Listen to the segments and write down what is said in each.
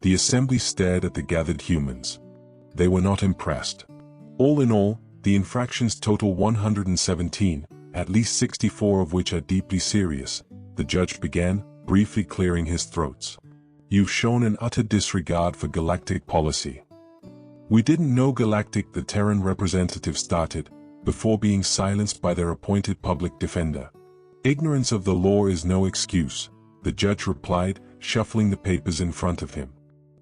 The assembly stared at the gathered humans. They were not impressed. All in all, the infractions total 117, at least 64 of which are deeply serious, the judge began, briefly clearing his throats. You've shown an utter disregard for galactic policy. We didn't know galactic, the Terran representative started, before being silenced by their appointed public defender. Ignorance of the law is no excuse, the judge replied, shuffling the papers in front of him.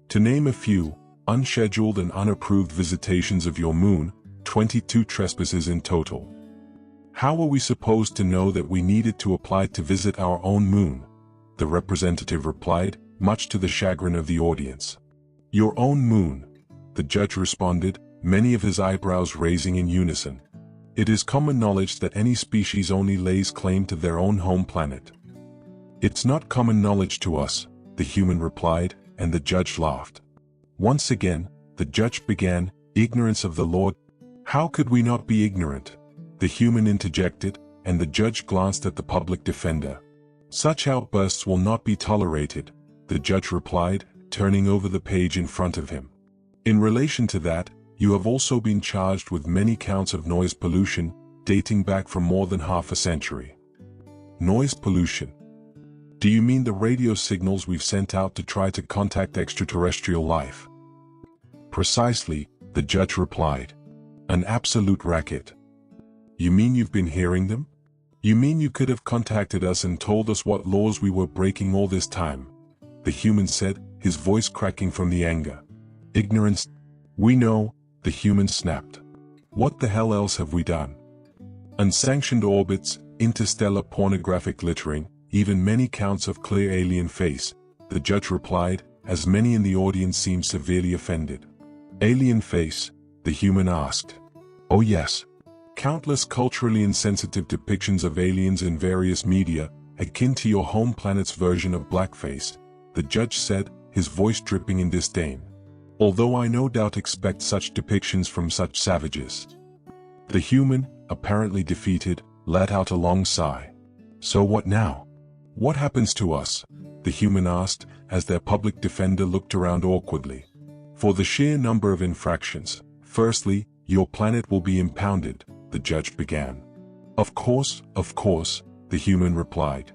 To name a few, unscheduled and unapproved visitations of your moon, 22 trespasses in total. How were we supposed to know that we needed to apply to visit our own moon? The representative replied, much to the chagrin of the audience. Your own moon, the judge responded, many of his eyebrows raising in unison. It is common knowledge that any species only lays claim to their own home planet. It's not common knowledge to us, the human replied, and the judge laughed. Once again, the judge began, ignorance of the law. How could we not be ignorant? The human interjected, and the judge glanced at the public defender. Such outbursts will not be tolerated, the judge replied, turning over the page in front of him. In relation to that, you have also been charged with many counts of noise pollution, dating back from more than half a century. Noise pollution. Do you mean the radio signals we've sent out to try to contact extraterrestrial life? Precisely, the judge replied. An absolute racket. You mean you've been hearing them? You mean you could have contacted us and told us what laws we were breaking all this time? The human said, his voice cracking from the anger. Ignorance. We know, the human snapped. What the hell else have we done? Unsanctioned orbits, interstellar pornographic littering, even many counts of clear alien face, the judge replied, as many in the audience seemed severely offended. Alien face? The human asked. Oh yes. Countless culturally insensitive depictions of aliens in various media, akin to your home planet's version of blackface, the judge said, his voice dripping in disdain. Although I no doubt expect such depictions from such savages. The human, apparently defeated, let out a long sigh. So what now? What happens to us? The human asked, as their public defender looked around awkwardly. For the sheer number of infractions, firstly, your planet will be impounded, the judge began. Of course, the human replied.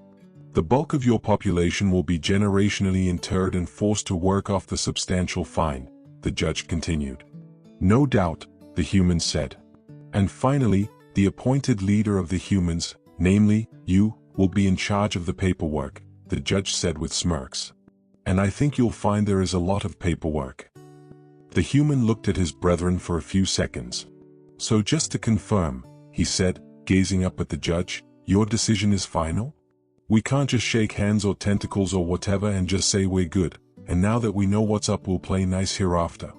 The bulk of your population will be generationally interred and forced to work off the substantial fine, the judge continued. No doubt, the human said. And finally, the appointed leader of the humans, namely, you, will be in charge of the paperwork, the judge said with smirks. And I think you'll find there is a lot of paperwork. The human looked at his brethren for a few seconds. So just to confirm, he said, gazing up at the judge, your decision is final? We can't just shake hands or tentacles or whatever and just say we're good, and now that we know what's up we'll play nice hereafter.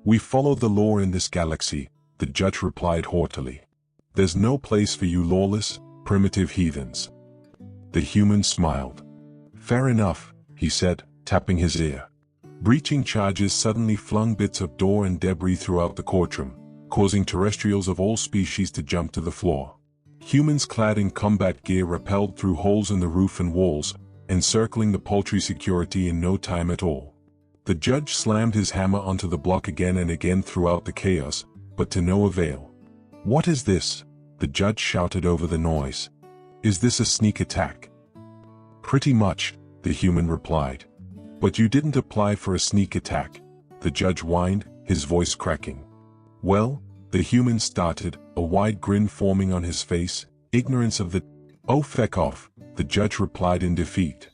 We follow the law in this galaxy, the judge replied haughtily. There's no place for you lawless, primitive heathens. The human smiled. Fair enough, he said, tapping his ear. Breaching charges suddenly flung bits of door and debris throughout the courtroom, causing terrestrials of all species to jump to the floor. Humans clad in combat gear rappelled through holes in the roof and walls, encircling the paltry security in no time at all. The judge slammed his hammer onto the block again and again throughout the chaos, but to no avail. What is this? The judge shouted over the noise. Is this a sneak attack? Pretty much, the human replied. But you didn't apply for a sneak attack, the judge whined, his voice cracking. Well, the human started, a wide grin forming on his face, ignorance of the— Oh feck off, the judge replied in defeat.